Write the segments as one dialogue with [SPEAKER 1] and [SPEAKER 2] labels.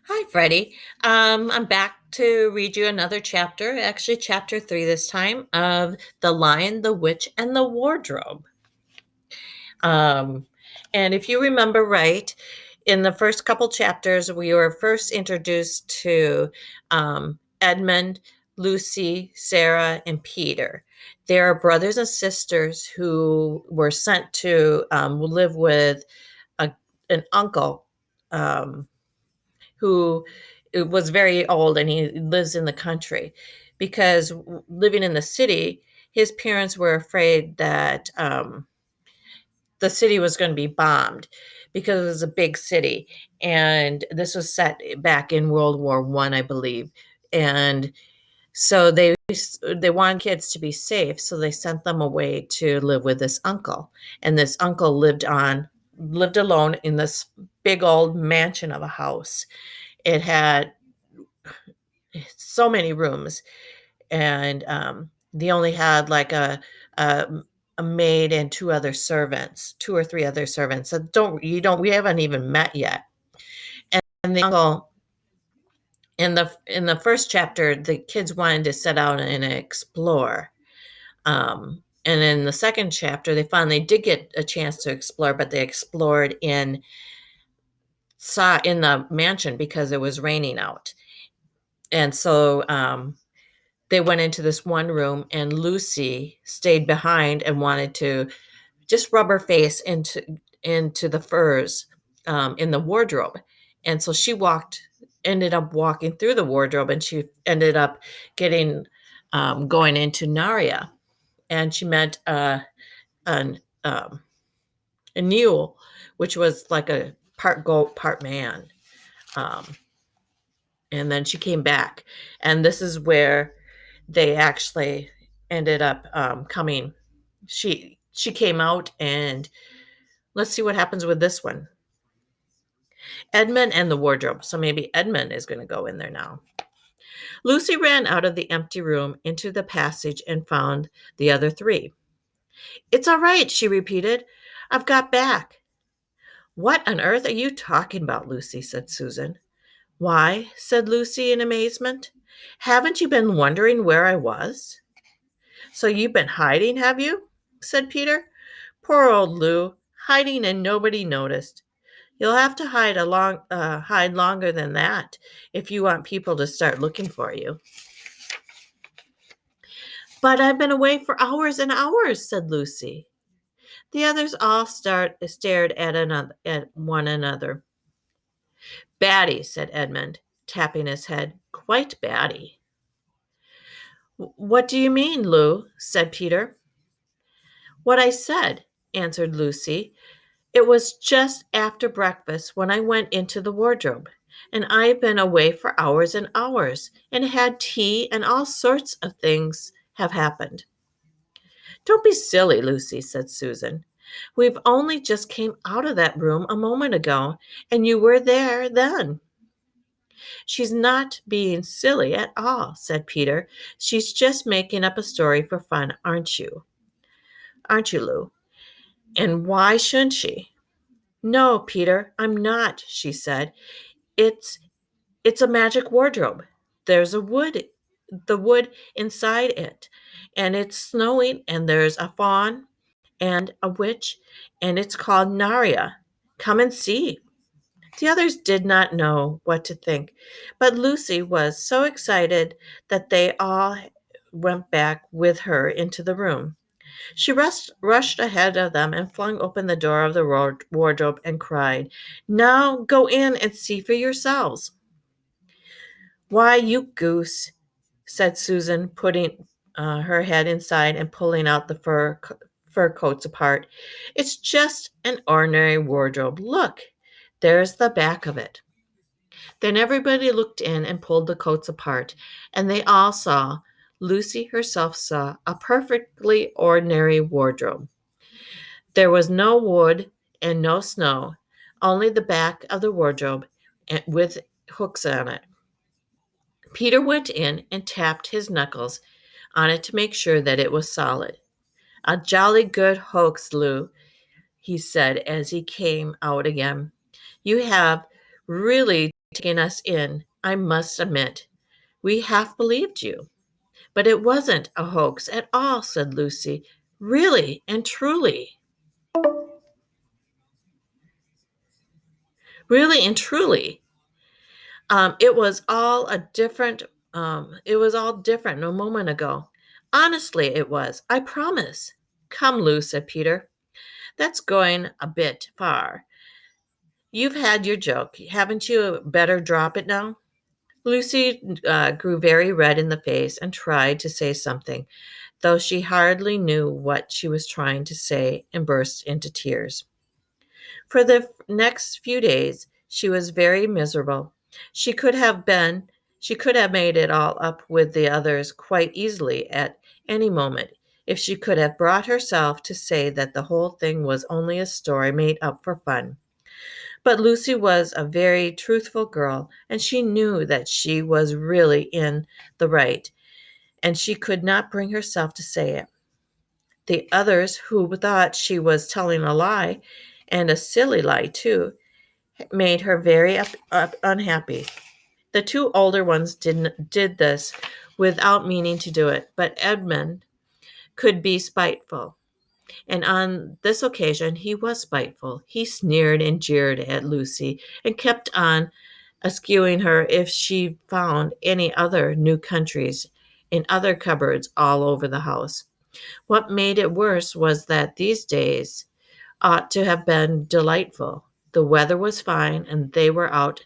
[SPEAKER 1] Hi, Freddie. I'm back to read you another chapter, actually, chapter 3 this time, of The Lion, the Witch, and the Wardrobe. Um, and if you remember right, in the first couple chapters, we were first introduced to Edmund, Lucy, Sarah, and Peter. They are brothers and sisters who were sent to live with a, an uncle. Who was very old and he lives in the country because living in the city, his parents were afraid that the city was going to be bombed because it was a big city, and this was set back in World War I, I believe. And so they wanted kids to be safe, so they sent them away to live with this uncle. And this uncle lived alone in this big old mansion of a house. It had so many rooms, and they only had like a a maid and two or three other servants. So don't we haven't even met yet. And the uncle in the first chapter, the kids wanted to set out and explore. And in the second chapter, they finally did get a chance to explore, but they explored in the mansion because it was raining out. And so they went into this one room, and Lucy stayed behind and wanted to just rub her face into the furs in the wardrobe. And so ended up walking through the wardrobe, and she ended up getting going into Naria, and she met an, a mule, which was like a part goat, part man. Um, and then she came back, and this is where they actually ended up coming. She came out, and let's see what happens with this one. Edmund and the wardrobe. So maybe Edmund is going to go in there now. Lucy ran out of the empty room into the passage and found the other three. It's all right, she repeated. I've got back. What on earth are you talking about, Lucy? Said Susan. Why, said Lucy in amazement. Haven't you been wondering where I was? So you've been hiding, have you? Said Peter. Poor old Lou, hiding and nobody noticed. You'll have to hide longer than that if you want people to start looking for you. But I've been away for hours and hours, said Lucy. The others all stared at one another. Batty, said Edmund, tapping his head. Quite batty. What do you mean, Lou? Said Peter. What I said, answered Lucy. It was just after breakfast when I went into the wardrobe, and I've been away for hours and hours, and had tea, and all sorts of things have happened. Don't be silly, Lucy, said Susan. We've only just came out of that room a moment ago, and you were there then. She's not being silly at all, said Peter. She's just making up a story for fun, aren't you? Aren't you, Lou? And why shouldn't she? No, Peter, I'm not, she said. It's it's a magic wardrobe. There's the wood inside it, and it's snowing, and there's a faun and a witch, and it's called Naria. Come and see. The others did not know what to think, but Lucy was so excited that they all went back with her into the room. She rushed ahead of them and flung open the door of the wardrobe and cried, Now go in and see for yourselves. Why, you goose, said Susan, putting her head inside and pulling out the fur coats apart. It's just an ordinary wardrobe. Look, there's the back of it. Then everybody looked in and pulled the coats apart, and they all saw, Lucy herself saw, a perfectly ordinary wardrobe. There was no wood and no snow, only the back of the wardrobe with hooks on it. Peter went in and tapped his knuckles on it to make sure that it was solid. A jolly good hoax, Lou, he said as he came out again. You have really taking us in, I must admit. We half believed you. But it wasn't a hoax at all, said Lucy. Really and truly. Really and truly. It was all a different, it was all different a moment ago. Honestly, it was. I promise. Come, Lou, said Peter. That's going a bit far. You've had your joke. Haven't you better drop it now? Lucy grew very red in the face and tried to say something, though she hardly knew what she was trying to say, and burst into tears. For the next few days, she was very miserable. She could have been, she could have made it all up with the others quite easily at any moment if she could have brought herself to say that the whole thing was only a story made up for fun. But Lucy was a very truthful girl, and she knew that she was really in the right, and she could not bring herself to say it. The others, who thought she was telling a lie, and a silly lie too, made her very unhappy. The two older ones did this without meaning to do it, but Edmund could be spiteful. And on this occasion he was spiteful. He sneered and jeered at Lucy and kept on eschewing her if she found any other new countries in other cupboards all over the house. What made it worse was that these days ought to have been delightful. The weather was fine, and they were out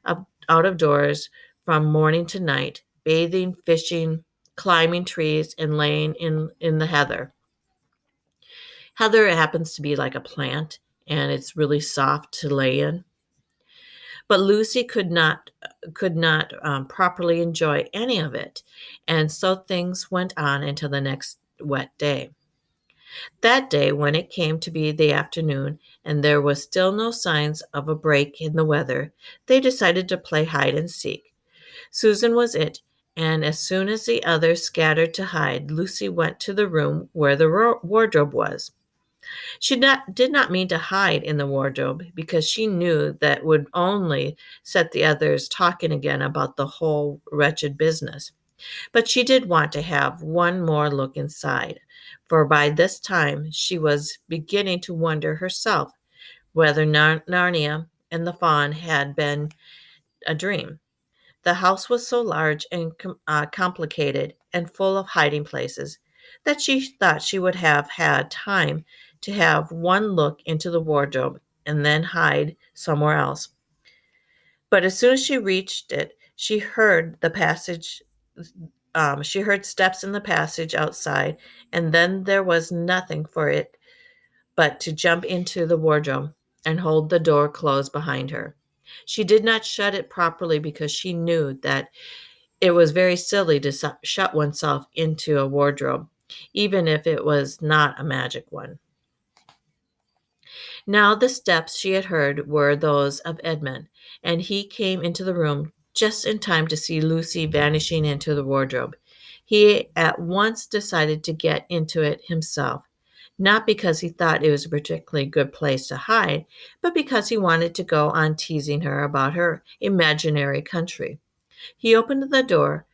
[SPEAKER 1] of doors from morning to night, bathing, fishing, climbing trees, and laying in the heather. Heather happens to be like a plant, and it's really soft to lay in. But Lucy could not properly enjoy any of it, and so things went on until the next wet day. That day, when it came to be the afternoon and there was still no signs of a break in the weather, they decided to play hide and seek. Susan was it, and as soon as the others scattered to hide, Lucy went to the room where the wardrobe was. Did not mean to hide in the wardrobe because she knew that would only set the others talking again about the whole wretched business. But she did want to have one more look inside, for by this time she was beginning to wonder herself whether Narnia and the fawn had been a dream. The house was so large and complicated and full of hiding places that she thought she would have had time to have one look into the wardrobe and then hide somewhere else. But as soon as she reached it, she heard steps in the passage outside, and then there was nothing for it but to jump into the wardrobe and hold the door closed behind her. She did not shut it properly because she knew that it was very silly to shut oneself into a wardrobe, even if it was not a magic one. Now the steps she had heard were those of Edmund, and he came into the room just in time to see Lucy vanishing into the wardrobe. He at once decided to get into it himself, not because he thought it was a particularly good place to hide, but because he wanted to go on teasing her about her imaginary country. He opened the door.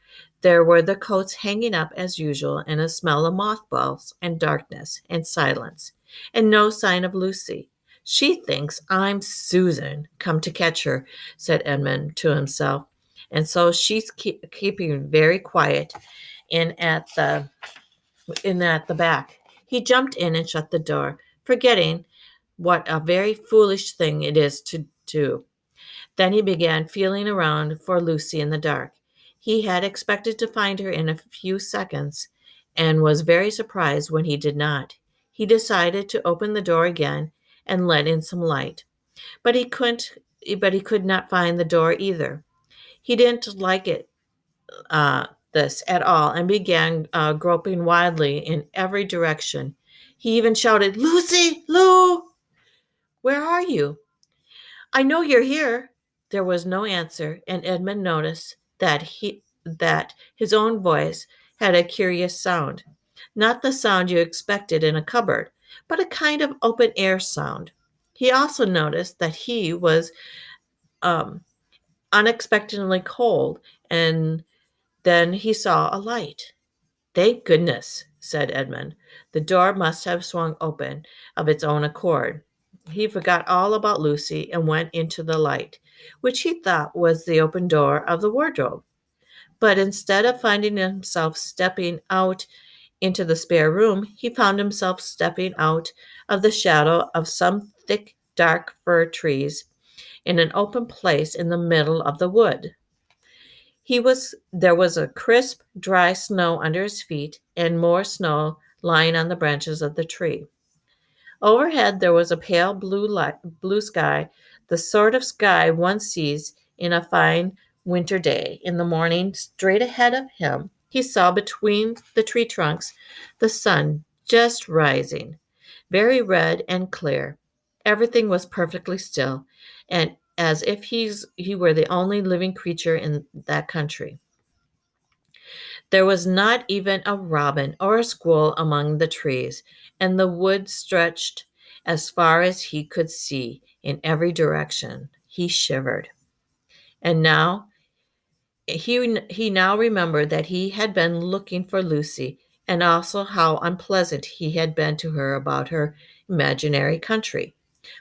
[SPEAKER 1] There were the coats hanging up as usual, and a smell of mothballs and darkness and silence, and no sign of Lucy. She thinks I'm Susan, come to catch her, said Edmund to himself, and so she's keeping very quiet in at the back. He jumped in and shut the door, forgetting what a very foolish thing it is to do. Then he began feeling around for Lucy in the dark. He had expected to find her in a few seconds and was very surprised when he did not. He decided to open the door again and let in some light. But he could not find the door either. He didn't like this at all and began groping wildly in every direction. He even shouted, "Lucy, Lou, where are you? I know you're here." There was no answer, and Edmund noticed that his own voice had a curious sound. Not the sound you expected in a cupboard, but a kind of open air sound. He also noticed that he was um, unexpectedly cold, and then he saw a light. Thank goodness, said Edmund. The door must have swung open of its own accord. He forgot all about Lucy and went into the light, which he thought was the open door of the wardrobe. But instead of finding himself stepping out into the spare room, he found himself stepping out of the shadow of some thick, dark fir trees in an open place in the middle of the wood. There was a crisp, dry snow under his feet and more snow lying on the branches of the tree. Overhead there was a pale blue sky, the sort of sky one sees in a fine winter day. In the morning, straight ahead of him, he saw between the tree trunks the sun just rising, very red and clear. Everything was perfectly still, and as if he were the only living creature in that country. There was not even a robin or a squirrel among the trees, and the wood stretched as far as he could see in every direction. He shivered. And now he now remembered that he had been looking for Lucy, and also how unpleasant he had been to her about her imaginary country,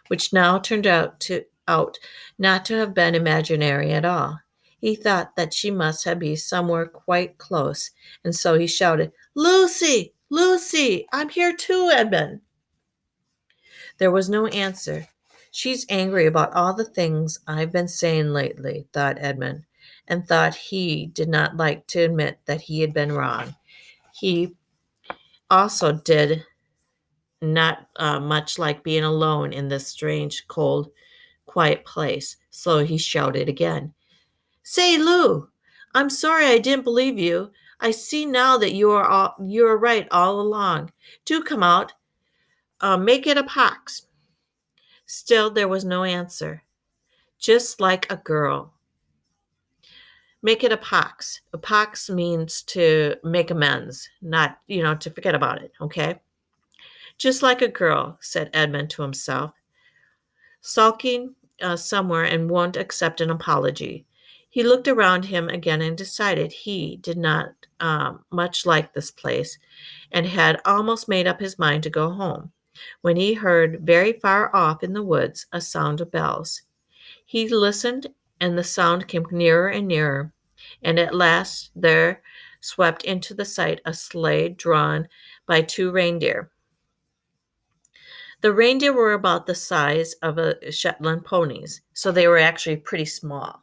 [SPEAKER 1] which now turned out not to have been imaginary at all. He thought that she must have been somewhere quite close, and so he shouted, Lucy! Lucy! I'm here too, Edmund! There was no answer. She's angry about all the things I've been saying lately, thought Edmund, and thought he did not like to admit that he had been wrong. He also did not much like being alone in this strange, cold, quiet place, so he shouted again. Say, Lou, I'm sorry I didn't believe you. I see now that you are right all along. Do come out. Make it a pox. Still, there was no answer. Just like a girl. Make it a pox. A pox means to make amends, not, to forget about it, okay? Just like a girl, said Edmund to himself, sulking somewhere and won't accept an apology. He looked around him again and decided he did not much like this place and had almost made up his mind to go home when he heard very far off in the woods a sound of bells. He listened, and the sound came nearer and nearer, and at last there swept into the sight a sleigh drawn by two reindeer. The reindeer were about the size of a Shetland ponies, so they were actually pretty small.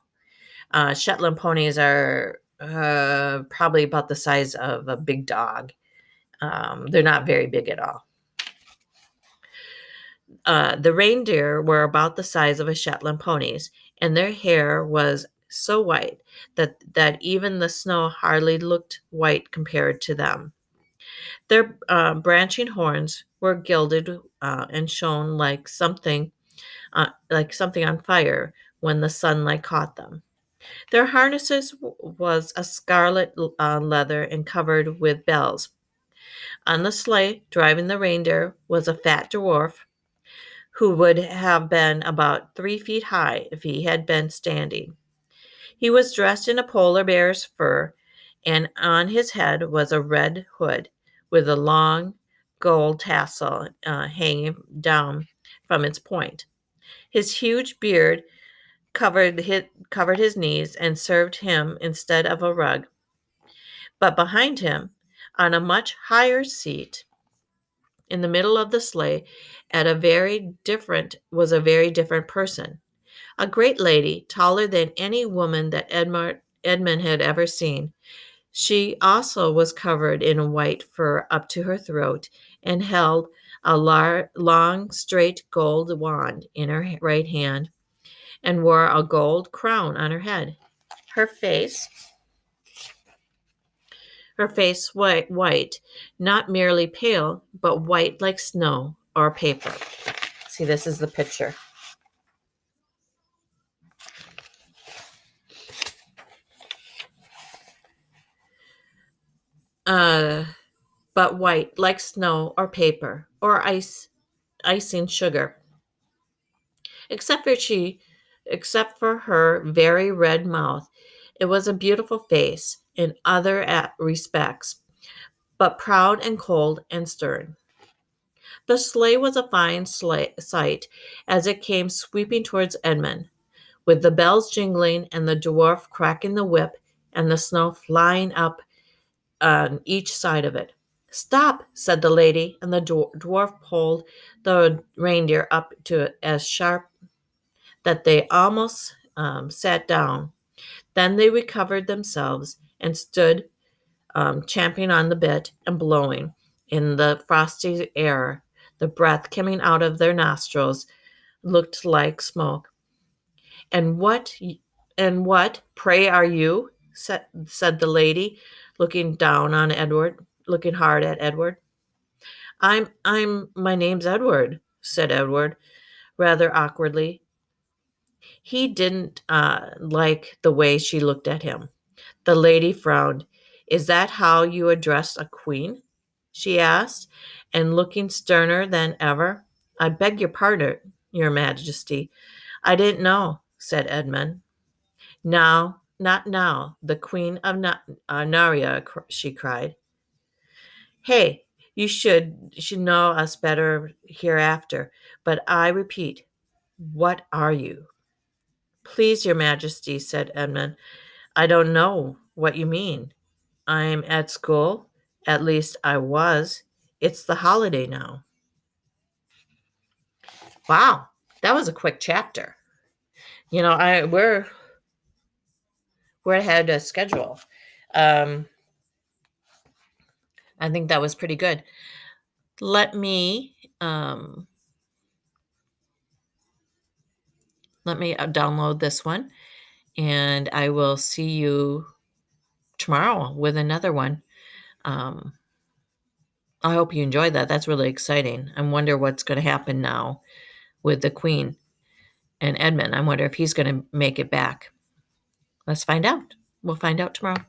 [SPEAKER 1] Shetland ponies are probably about the size of a big dog. They're not very big at all. The reindeer were about the size of a Shetland ponies, and their hair was so white that even the snow hardly looked white compared to them. Their branching horns were gilded and shone like something on fire when the sunlight caught them. Their harnesses was a scarlet leather and covered with bells. On the sleigh, driving the reindeer, was a fat dwarf who would have been about 3 feet high if he had been standing. He was dressed in a polar bear's fur, and on his head was a red hood with a long gold tassel hanging down from its point. His huge beard covered his knees and served him instead of a rug. But behind him, on a much higher seat in the middle of the sleigh, was a very different person. A great lady, taller than any woman that Edmund had ever seen. She also was covered in white fur up to her throat and held a long, straight gold wand in her right hand and wore a gold crown on her head. Her face, white, not merely pale, but white like snow or paper. See, this is the picture. Uh, but white like snow or paper or icing sugar. Except for except for her very red mouth. It was a beautiful face in other respects, but proud and cold and stern. The sleigh was a fine sight as it came sweeping towards Edmund, with the bells jingling and the dwarf cracking the whip and the snow flying up on each side of it. Stop, said the lady, and the dwarf pulled the reindeer up to as sharp that they almost sat down. Then they recovered themselves and stood champing on the bit and blowing in the frosty air. The breath coming out of their nostrils looked like smoke. And what, pray, are you? said the lady, looking down on Edward, looking hard at Edward. My name's Edward, said Edward, rather awkwardly. He didn't like the way she looked at him. The lady frowned. Is that how you address a queen? She asked, and looking sterner than ever. I beg your pardon, your majesty. I didn't know, said Edmund. Now, not now, the queen of Naria, she cried. Hey, you should know us better hereafter, but I repeat, what are you? Please, your majesty, said Edmund, I don't know what you mean. I'm at school. At least I was. It's the holiday now. Wow, that was a quick chapter. We're ahead of schedule. Um, I think that was pretty good. Let me download this one, and I will see you tomorrow with another one. Um, I hope you enjoyed that. That's really exciting. I wonder what's going to happen now with the Queen and Edmund. I wonder if he's going to make it back. Let's find out. We'll find out tomorrow.